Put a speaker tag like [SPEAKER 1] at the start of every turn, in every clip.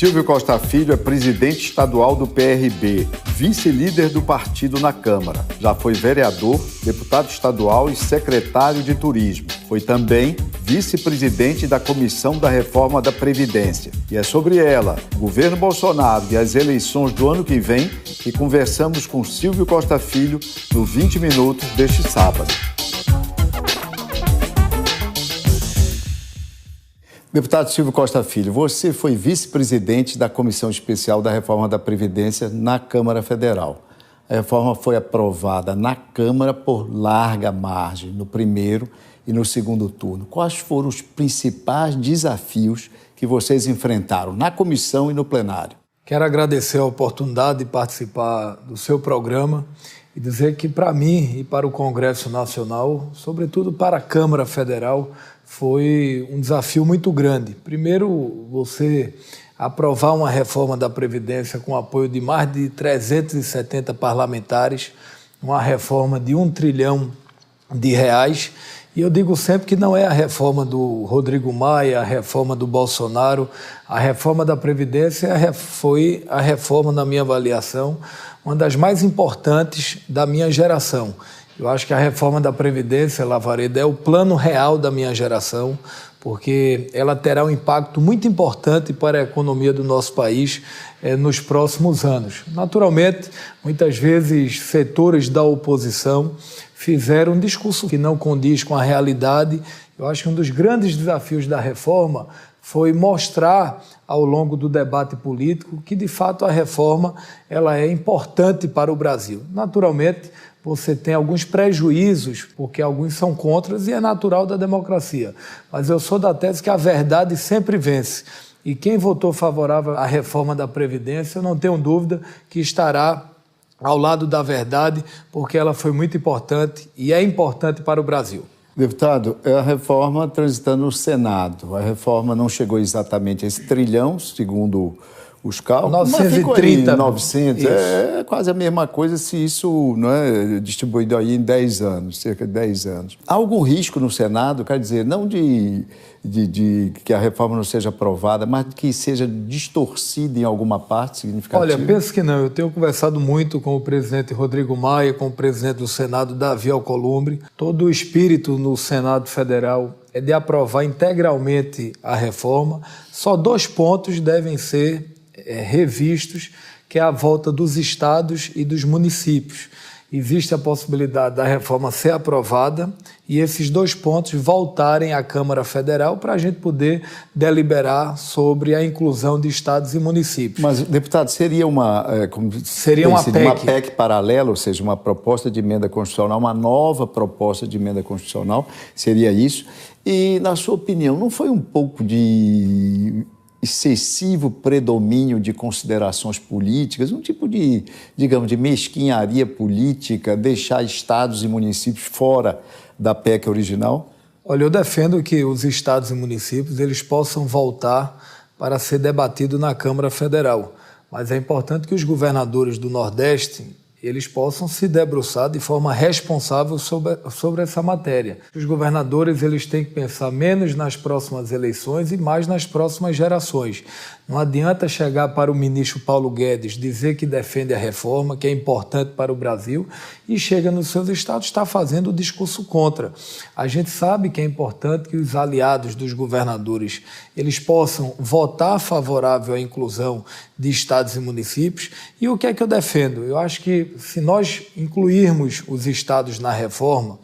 [SPEAKER 1] Silvio Costa Filho é presidente estadual do PRB, vice-líder do partido na Câmara. Já foi vereador, deputado estadual e secretário de Turismo. Foi também vice-presidente da Comissão da Reforma da Previdência. E é sobre ela, o governo Bolsonaro e as eleições do ano que vem, que conversamos com Silvio Costa Filho no 20 Minutos deste sábado. Deputado Silvio Costa Filho, você foi vice-presidente da Comissão Especial da Reforma da Previdência na Câmara Federal. A reforma foi aprovada na Câmara por larga margem, no primeiro e no segundo turno. Quais foram os principais desafios que vocês enfrentaram na comissão e no plenário?
[SPEAKER 2] Quero agradecer a oportunidade de participar do seu programa e dizer que, para mim e para o Congresso Nacional, sobretudo para a Câmara Federal, foi um desafio muito grande. Primeiro, você aprovar uma reforma da Previdência com apoio de mais de 370 parlamentares, uma reforma de R$1 trilhão. E eu digo sempre que não é a reforma do Rodrigo Maia, a reforma do Bolsonaro. A reforma da Previdência foi a reforma, na minha avaliação, uma das mais importantes da minha geração. Eu acho que a reforma da Previdência, Lavareda, é o plano real da minha geração, porque ela terá um impacto muito importante para a economia do nosso país nos próximos anos. Naturalmente, muitas vezes, setores da oposição fizeram um discurso que não condiz com a realidade. Eu acho que um dos grandes desafios da reforma foi mostrar ao longo do debate político que, de fato, a reforma ela é importante para o Brasil. Naturalmente, você tem alguns prejuízos, porque alguns são contras e é natural da democracia. Mas eu sou da tese que a verdade sempre vence. E quem votou favorável à reforma da Previdência, eu não tenho dúvida que estará ao lado da verdade, porque ela foi muito importante e é importante para o Brasil.
[SPEAKER 1] Deputado, a reforma transitando no Senado. A reforma não chegou exatamente a esse trilhão, segundo os cálculos,
[SPEAKER 2] 930,
[SPEAKER 1] 900, é quase a mesma coisa se isso não é distribuído aí em 10 anos, cerca de 10 anos. Há algum risco no Senado, quer dizer, não de que a reforma não seja aprovada, mas que seja distorcida em alguma parte significativa?
[SPEAKER 2] Olha, penso que não. Eu tenho conversado muito com o presidente Rodrigo Maia, com o presidente do Senado, Davi Alcolumbre. Todo o espírito no Senado Federal é de aprovar integralmente a reforma. Só 2 pontos devem ser revistos, que é a volta dos estados e dos municípios. Existe a possibilidade da reforma ser aprovada e esses 2 pontos voltarem à Câmara Federal para a gente poder deliberar sobre a inclusão de estados e municípios.
[SPEAKER 1] Mas, deputado, seria uma PEC paralela, ou seja, uma proposta de emenda constitucional, uma nova proposta de emenda constitucional, seria isso? E, na sua opinião, não foi um pouco de excessivo predomínio de considerações políticas, um tipo de, digamos, de mesquinharia política, deixar estados e municípios fora da PEC original?
[SPEAKER 2] Olha, eu defendo que os estados e municípios eles possam voltar para ser debatido na Câmara Federal, mas é importante que os governadores do Nordeste eles possam se debruçar de forma responsável sobre essa matéria. Os governadores eles têm que pensar menos nas próximas eleições e mais nas próximas gerações. Não adianta chegar para o ministro Paulo Guedes, dizer que defende a reforma, que é importante para o Brasil, e chega nos seus estados está fazendo o discurso contra. A gente sabe que é importante que os aliados dos governadores eles possam votar favorável à inclusão de estados e municípios. E o que é que eu defendo? Eu acho que se nós incluirmos os estados na reforma,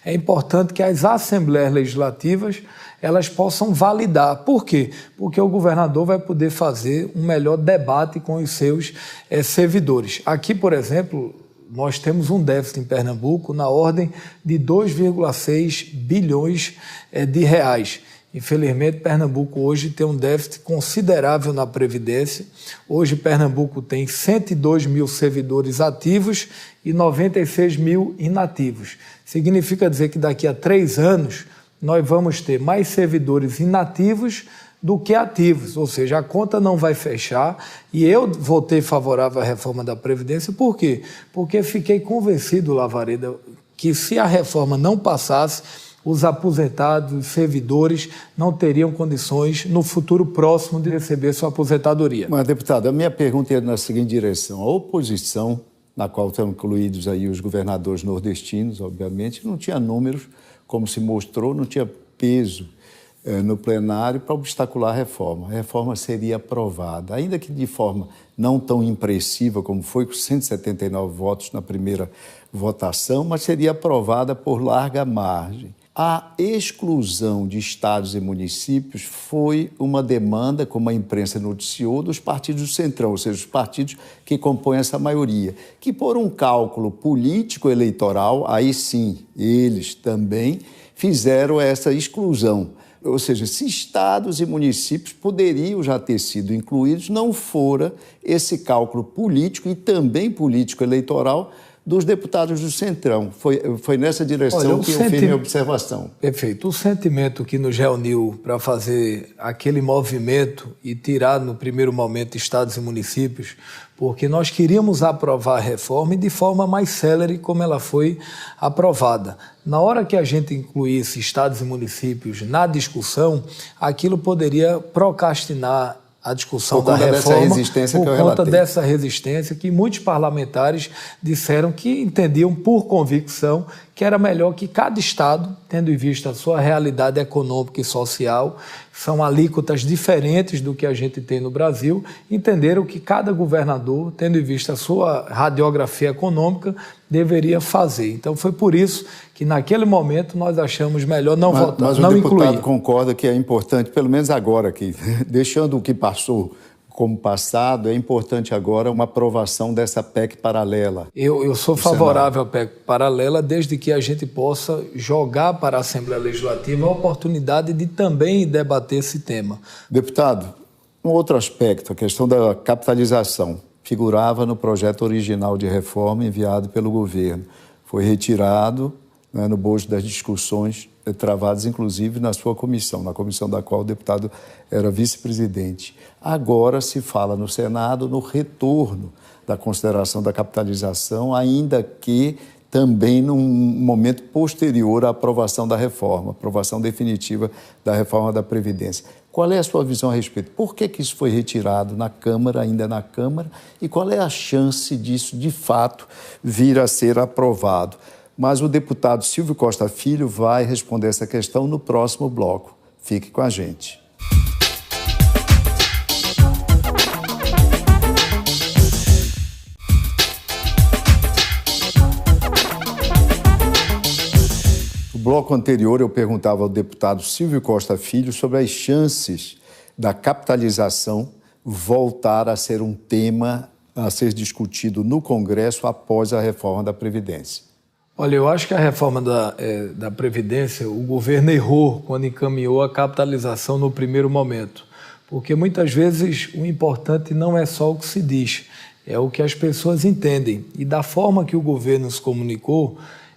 [SPEAKER 2] é importante que as assembleias legislativas elas possam validar. Por quê? Porque o governador vai poder fazer um melhor debate com os seus servidores. Aqui, por exemplo, nós temos um déficit em Pernambuco na ordem de 2,6 bilhões de reais. Infelizmente, Pernambuco hoje tem um déficit considerável na Previdência. Hoje, Pernambuco tem 102 mil servidores ativos e 96 mil inativos. Significa dizer que daqui a 3 anos nós vamos ter mais servidores inativos do que ativos, ou seja, a conta não vai fechar e eu votei favorável à reforma da Previdência. Por quê? Porque fiquei convencido, Lavareda, que se a reforma não passasse, os aposentados, os servidores, não teriam condições no futuro próximo de receber sua aposentadoria.
[SPEAKER 1] Mas, deputado, a minha pergunta é na seguinte direção. A oposição, na qual estão incluídos aí os governadores nordestinos, obviamente, não tinha números, como se mostrou, não tinha peso no plenário para obstacular a reforma. A reforma seria aprovada, ainda que de forma não tão impressiva como foi, com 179 votos na primeira votação, mas seria aprovada por larga margem. A exclusão de estados e municípios foi uma demanda, como a imprensa noticiou, dos partidos do Centrão, ou seja, os partidos que compõem essa maioria, que por um cálculo político-eleitoral, aí sim, eles também fizeram essa exclusão. Ou seja, se estados e municípios poderiam já ter sido incluídos, não fora esse cálculo político e também político-eleitoral dos deputados do Centrão. Foi nessa direção que eu fiz minha observação.
[SPEAKER 2] Perfeito. O sentimento que nos reuniu para fazer aquele movimento e tirar, no primeiro momento, estados e municípios, porque nós queríamos aprovar a reforma e de forma mais célere como ela foi aprovada. Na hora que a gente incluísse estados e municípios na discussão, aquilo poderia procrastinar a discussão da reforma por conta dessa resistência que muitos parlamentares disseram que entendiam por convicção que era melhor que cada estado, tendo em vista a sua realidade econômica e social, são alíquotas diferentes do que a gente tem no Brasil, entenderam que cada governador, tendo em vista a sua radiografia econômica, deveria fazer. Então foi por isso que naquele momento nós achamos melhor não votar,
[SPEAKER 1] não incluir. Mas o deputado concorda que é importante, pelo menos agora aqui, deixando o que passou como passado, é importante agora uma aprovação dessa PEC paralela.
[SPEAKER 2] Eu sou favorável à PEC paralela desde que a gente possa jogar para a Assembleia Legislativa a oportunidade de também debater esse tema.
[SPEAKER 1] Deputado, um outro aspecto, a questão da capitalização, figurava no projeto original de reforma enviado pelo governo. Foi retirado no bojo das discussões travadas, inclusive, na sua comissão, na comissão da qual o deputado era vice-presidente. Agora se fala no Senado no retorno da consideração da capitalização, ainda que também num momento posterior à aprovação da reforma, aprovação definitiva da reforma da Previdência. Qual é a sua visão a respeito? Por que isso foi retirado na Câmara, ainda na Câmara, e qual é a chance disso, de fato, vir a ser aprovado? Mas o deputado Silvio Costa Filho vai responder essa questão no próximo bloco. Fique com a gente. No bloco anterior, eu perguntava ao deputado Silvio Costa Filho sobre as chances da capitalização voltar a ser um tema a ser discutido no Congresso após a reforma da Previdência.
[SPEAKER 2] Olha, eu acho que a reforma da Previdência, o governo errou quando encaminhou a capitalização no primeiro momento, porque muitas vezes o importante não é só o que se diz, é o que as pessoas entendem. E da forma que o governo se comunicou,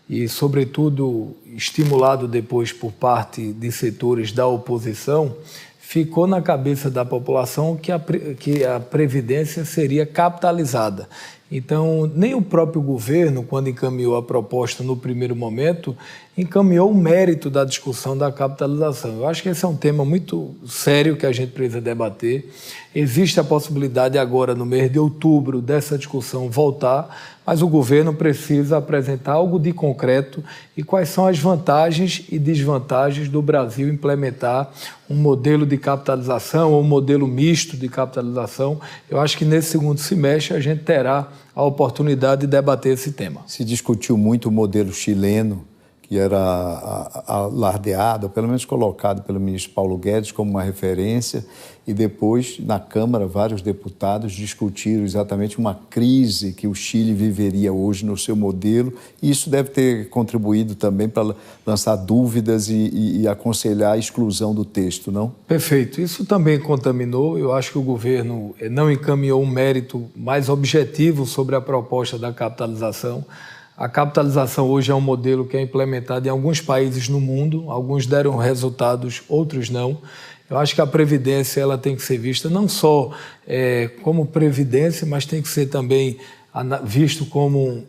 [SPEAKER 2] e sobretudo estimulado depois por parte de setores da oposição, ficou na cabeça da população que a Previdência seria capitalizada. Então, nem o próprio governo, quando encaminhou a proposta no primeiro momento, encaminhou o mérito da discussão da capitalização. Eu acho que esse é um tema muito sério que a gente precisa debater. Existe a possibilidade agora, no mês de outubro, dessa discussão voltar, mas o governo precisa apresentar algo de concreto e quais são as vantagens e desvantagens do Brasil implementar um modelo de capitalização ou um modelo misto de capitalização. Eu acho que nesse segundo semestre a gente terá a oportunidade de debater esse tema.
[SPEAKER 1] Se discutiu muito o modelo chileno, que era alardeado, ou pelo menos colocado pelo ministro Paulo Guedes como uma referência, e depois, na Câmara, vários deputados discutiram exatamente uma crise que o Chile viveria hoje no seu modelo, e isso deve ter contribuído também para lançar dúvidas e aconselhar a exclusão do texto, não?
[SPEAKER 2] Perfeito. Isso também contaminou. Eu acho que o governo não encaminhou um mérito mais objetivo sobre a proposta da capitalização. A capitalização hoje é um modelo que é implementado em alguns países no mundo, alguns deram resultados, outros não. Eu acho que a Previdência ela tem que ser vista não só como Previdência, mas tem que ser também visto como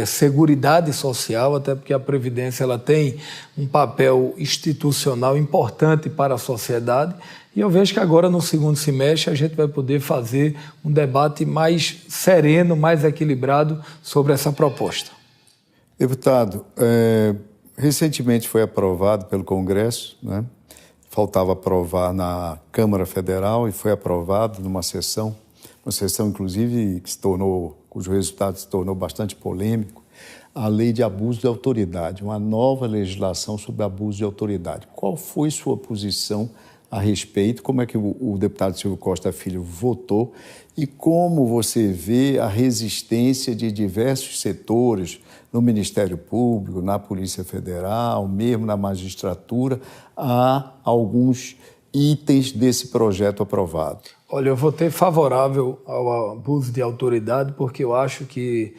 [SPEAKER 2] seguridade social, até porque a Previdência ela tem um papel institucional importante para a sociedade. E eu vejo que agora, no segundo semestre, a gente vai poder fazer um debate mais sereno, mais equilibrado sobre essa proposta.
[SPEAKER 1] Deputado, recentemente foi aprovado pelo Congresso, né? Faltava aprovar na Câmara Federal e foi aprovado numa sessão, inclusive cujo resultado se tornou bastante polêmico, a Lei de Abuso de Autoridade, uma nova legislação sobre abuso de autoridade. Qual foi sua posição a respeito? Como é que o deputado Silvio Costa Filho votou e como você vê a resistência de diversos setores no Ministério Público, na Polícia Federal, mesmo na magistratura, a alguns itens desse projeto aprovado?
[SPEAKER 2] Olha, eu votei favorável ao abuso de autoridade porque eu acho que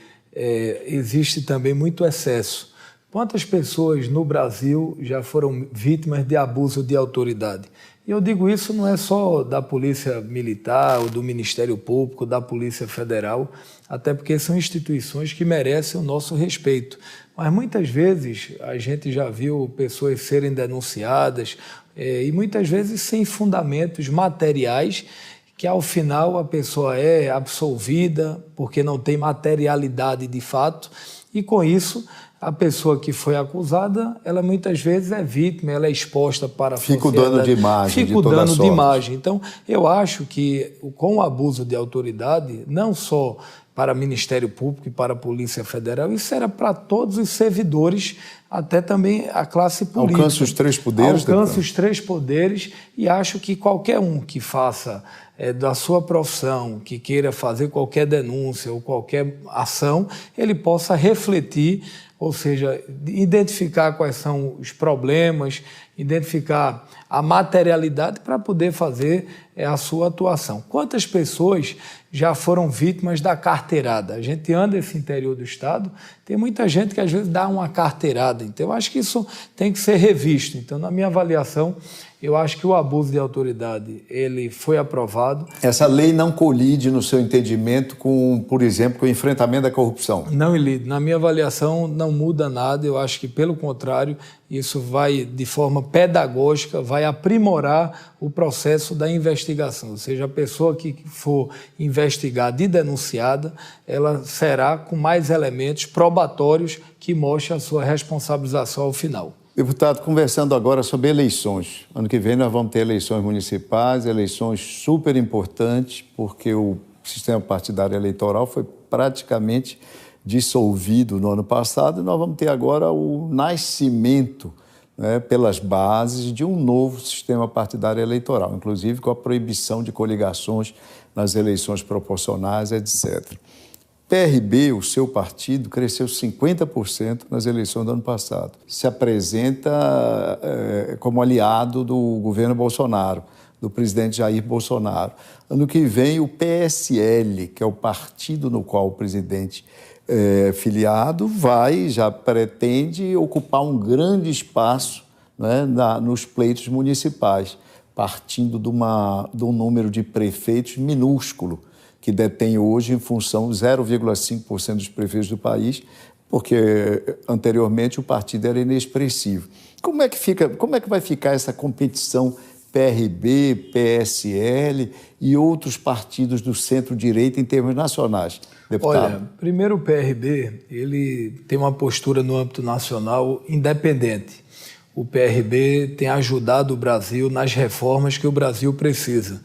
[SPEAKER 2] existe também muito excesso. Quantas pessoas no Brasil já foram vítimas de abuso de autoridade? E eu digo isso não é só da Polícia Militar, ou do Ministério Público, da Polícia Federal, até porque são instituições que merecem o nosso respeito. Mas muitas vezes a gente já viu pessoas serem denunciadas e muitas vezes sem fundamentos materiais, que ao final a pessoa é absolvida porque não tem materialidade de fato e com isso a pessoa que foi acusada, ela muitas vezes é vítima, ela é exposta para a sociedade.
[SPEAKER 1] Fica o dano de imagem.
[SPEAKER 2] Fica o dano de imagem. Então, eu acho que com o abuso de autoridade, não só para o Ministério Público e para a Polícia Federal, isso era para todos os servidores, até também a classe política.
[SPEAKER 1] Alcança os três poderes?
[SPEAKER 2] Alcança os três poderes e acho que qualquer um que faça da sua profissão, que queira fazer qualquer denúncia ou qualquer ação, ele possa refletir, ou seja, identificar quais são os problemas, identificar a materialidade para poder fazer a sua atuação. Quantas pessoas já foram vítimas da carteirada? A gente anda nesse interior do Estado, tem muita gente que às vezes dá uma carteirada. Então, eu acho que isso tem que ser revisto. Então, na minha avaliação, eu acho que o abuso de autoridade ele foi aprovado.
[SPEAKER 1] Essa lei não colide, no seu entendimento, com, por exemplo, com o enfrentamento da corrupção?
[SPEAKER 2] Não, Elidio. Na minha avaliação, não muda nada. Eu acho que, pelo contrário, isso vai, de forma pedagógica, vai aprimorar o processo da investigação. Ou seja, a pessoa que for investigada e denunciada, ela será com mais elementos probatórios que mostrem a sua responsabilização ao final.
[SPEAKER 1] Deputado, conversando agora sobre eleições. Ano que vem nós vamos ter eleições municipais, eleições super importantes, porque o sistema partidário eleitoral foi praticamente dissolvido no ano passado e nós vamos ter agora o nascimento, né, pelas bases de um novo sistema partidário eleitoral, inclusive com a proibição de coligações nas eleições proporcionais, etc. PRB, o seu partido, cresceu 50% nas eleições do ano passado. Se apresenta como aliado do governo Bolsonaro, do presidente Jair Bolsonaro. Ano que vem, o PSL, que é o partido no qual o presidente filiado, já pretende ocupar um grande espaço, né, nos pleitos municipais, partindo de um número de prefeitos minúsculo, que detém hoje em função 0,5% dos prefeitos do país, porque anteriormente o partido era inexpressivo. Como é que vai ficar essa competição PRB, PSL e outros partidos do centro-direita em termos nacionais, deputado?
[SPEAKER 2] Olha, primeiro o PRB, ele tem uma postura no âmbito nacional independente. O PRB tem ajudado o Brasil nas reformas que o Brasil precisa.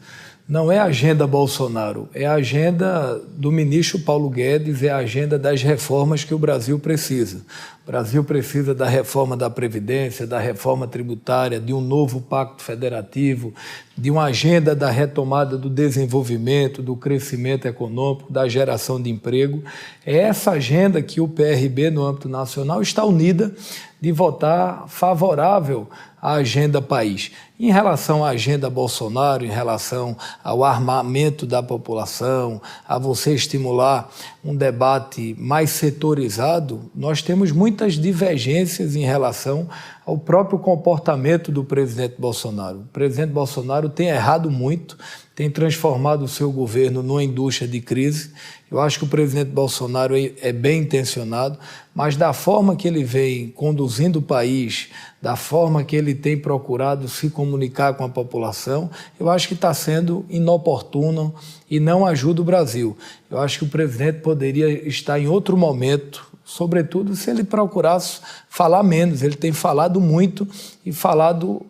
[SPEAKER 2] Não é a agenda Bolsonaro, é a agenda do ministro Paulo Guedes, é a agenda das reformas que o Brasil precisa. O Brasil precisa da reforma da Previdência, da reforma tributária, de um novo pacto federativo, de uma agenda da retomada do desenvolvimento, do crescimento econômico, da geração de emprego. É essa agenda que o PRB, no âmbito nacional, está unida de votar favorável à agenda país. Em relação à agenda Bolsonaro, em relação ao armamento da população, a você estimular um debate mais setorizado, nós temos muita muitas divergências em relação ao próprio comportamento do presidente Bolsonaro. O presidente Bolsonaro tem errado muito, tem transformado o seu governo numa indústria de crise. Eu acho que o presidente Bolsonaro é bem intencionado, mas da forma que ele vem conduzindo o país, da forma que ele tem procurado se comunicar com a população, eu acho que está sendo inoportuno e não ajuda o Brasil. Eu acho que o presidente poderia estar em outro momento, sobretudo se ele procurasse falar menos. Ele tem falado muito e falado,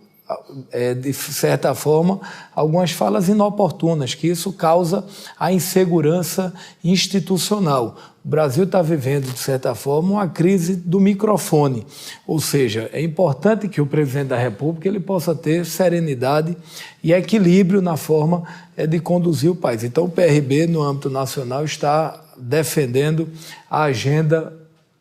[SPEAKER 2] de certa forma, algumas falas inoportunas, que isso causa a insegurança institucional. O Brasil está vivendo, de certa forma, uma crise do microfone. Ou seja, é importante que o presidente da República ele possa ter serenidade e equilíbrio na forma de conduzir o país. Então, o PRB, no âmbito nacional, está defendendo a agenda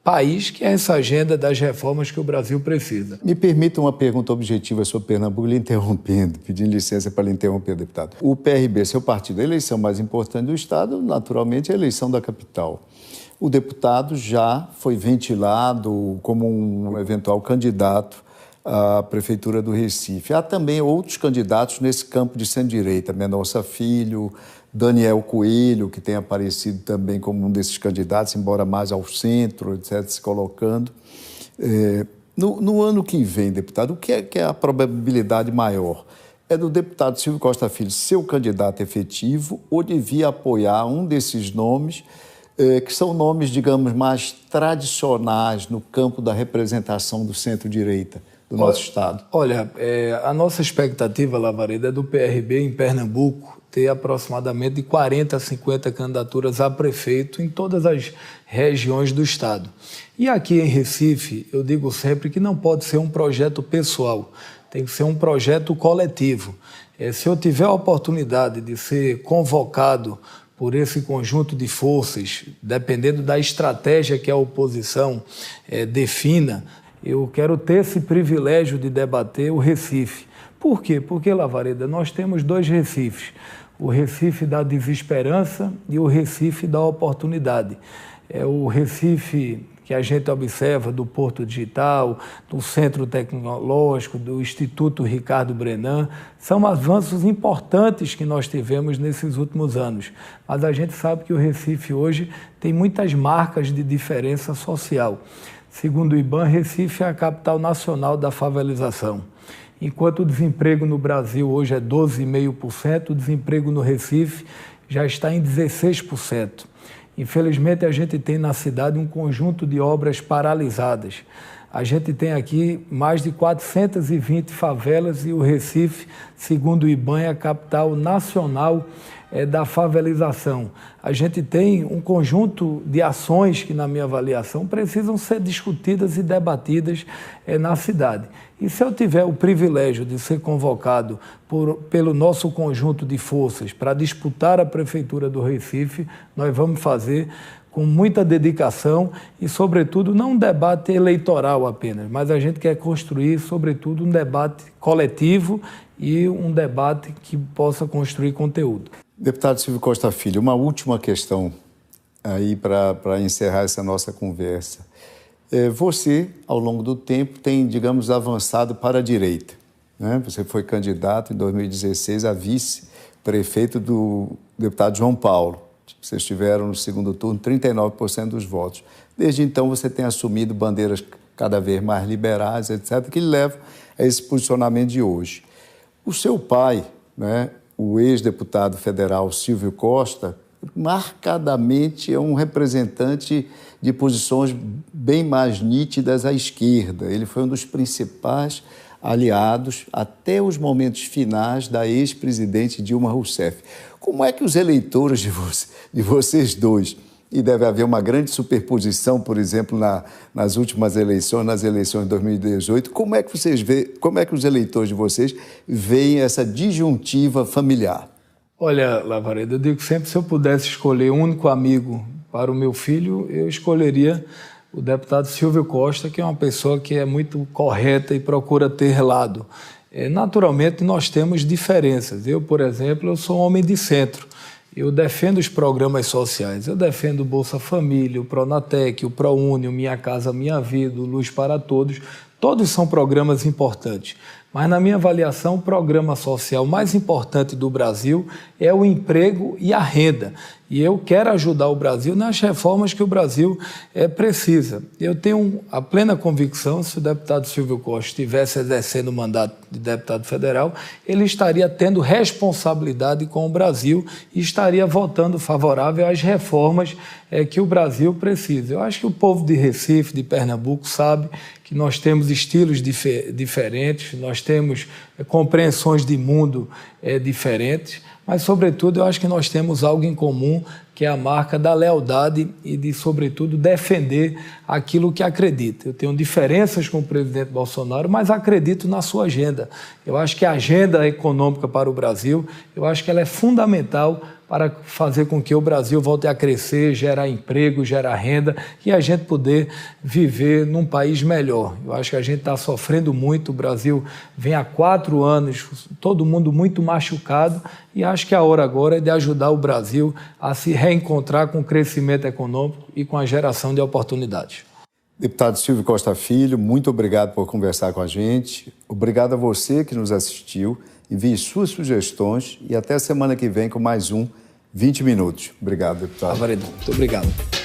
[SPEAKER 2] país, que é essa agenda das reformas que o Brasil precisa.
[SPEAKER 1] Me permita uma pergunta objetiva sobre Pernambuco, lhe interrompendo, pedindo licença para lhe interromper, deputado. O PRB, seu partido, a eleição mais importante do Estado, naturalmente, é a eleição da capital. O deputado já foi ventilado como um eventual candidato à Prefeitura do Recife. Há também outros candidatos nesse campo de centro-direita, Mendonça Filho, Daniel Coelho, que tem aparecido também como um desses candidatos, embora mais ao centro, etc., se colocando. No ano que vem, deputado, o que é a probabilidade maior? É do deputado Silvio Costa Filho ser o candidato efetivo ou devia apoiar um desses nomes, que são nomes, digamos, mais tradicionais no campo da representação do centro-direita do nosso Estado?
[SPEAKER 2] Olha, a nossa expectativa, Lavareda, é do PRB em Pernambuco ter aproximadamente de 40 a 50 candidaturas a prefeito em todas as regiões do Estado. E aqui em Recife, eu digo sempre que não pode ser um projeto pessoal, tem que ser um projeto coletivo. Se eu tiver a oportunidade de ser convocado por esse conjunto de forças, dependendo da estratégia que a oposição defina, eu quero ter esse privilégio de debater o Recife. Por quê? Porque, Lavareda, nós temos dois Recifes, o Recife da desesperança e o Recife da oportunidade. É o Recife que a gente observa do Porto Digital, do Centro Tecnológico, do Instituto Ricardo Brenan, são avanços importantes que nós tivemos nesses últimos anos. Mas a gente sabe que o Recife hoje tem muitas marcas de diferença social. Segundo o IBAN, Recife é a capital nacional da favelização. Enquanto o desemprego no Brasil hoje é 12,5%, o desemprego no Recife já está em 16%. Infelizmente, a gente tem na cidade um conjunto de obras paralisadas. A gente tem aqui mais de 420 favelas e o Recife, segundo o IBAN, é a capital nacional da favelização. A gente tem um conjunto de ações que, na minha avaliação, precisam ser discutidas e debatidas na cidade. E se eu tiver o privilégio de ser convocado pelo nosso conjunto de forças para disputar a Prefeitura do Recife, nós vamos fazer com muita dedicação e, sobretudo, não um debate eleitoral apenas, mas a gente quer construir, sobretudo, um debate coletivo e um debate que possa construir conteúdo.
[SPEAKER 1] Deputado Silvio Costa Filho, uma última questão aí para encerrar essa nossa conversa. Você, ao longo do tempo, tem, digamos, avançado para a direita, né? Você foi candidato em 2016 a vice-prefeito do deputado João Paulo. Vocês tiveram no segundo turno 39% dos votos. Desde então você tem assumido bandeiras cada vez mais liberais, etc., que levam a esse posicionamento de hoje. O seu pai, né, o ex-deputado federal Silvio Costa, marcadamente é um representante de posições bem mais nítidas à esquerda. Ele foi um dos principais aliados até os momentos finais da ex-presidente Dilma Rousseff. Como é que os eleitores de vocês dois, e deve haver uma grande superposição, por exemplo, nas últimas eleições, nas eleições de 2018, como é que os eleitores de vocês veem essa disjuntiva familiar?
[SPEAKER 2] Olha, Lavareda, eu digo sempre, se eu pudesse escolher um único amigo para o meu filho, eu escolheria o deputado Silvio Costa, que é uma pessoa que é muito correta e procura ter lado. Naturalmente, nós temos diferenças. Eu, por exemplo, eu sou um homem de centro. eu defendo os programas sociais, eu defendo o Bolsa Família, o Pronatec, o ProUni, o Minha Casa Minha Vida, o Luz para Todos. Todos são programas importantes, mas na minha avaliação o programa social mais importante do Brasil é o emprego e a renda. E eu quero ajudar o Brasil nas reformas que o Brasil precisa. Eu tenho a plena convicção, se o deputado Silvio Costa estivesse exercendo o mandato de deputado federal, ele estaria tendo responsabilidade com o Brasil e estaria votando favorável às reformas que o Brasil precisa. Eu acho que o povo de Recife, de Pernambuco, sabe que nós temos estilos diferentes, nós temos compreensões de mundo diferentes, mas, sobretudo, eu acho que nós temos algo em comum, que é a marca da lealdade e de, sobretudo, defender aquilo que acredita. Eu tenho diferenças com o presidente Bolsonaro, mas acredito na sua agenda. Eu acho que a agenda econômica para o Brasil, eu acho que ela é fundamental para fazer com que o Brasil volte a crescer, gerar emprego, gerar renda e a gente poder viver num país melhor. Eu acho que a gente está sofrendo muito, o Brasil vem há 4 anos, todo mundo muito machucado e acho que a hora agora é de ajudar o Brasil a se reencontrar com o crescimento econômico e com a geração de oportunidades.
[SPEAKER 1] Deputado Silvio Costa Filho, muito obrigado por conversar com a gente. Obrigado a você que nos assistiu. Envie suas sugestões e até a semana que vem com mais um 20 Minutos. Obrigado, deputado.
[SPEAKER 2] Muito obrigado.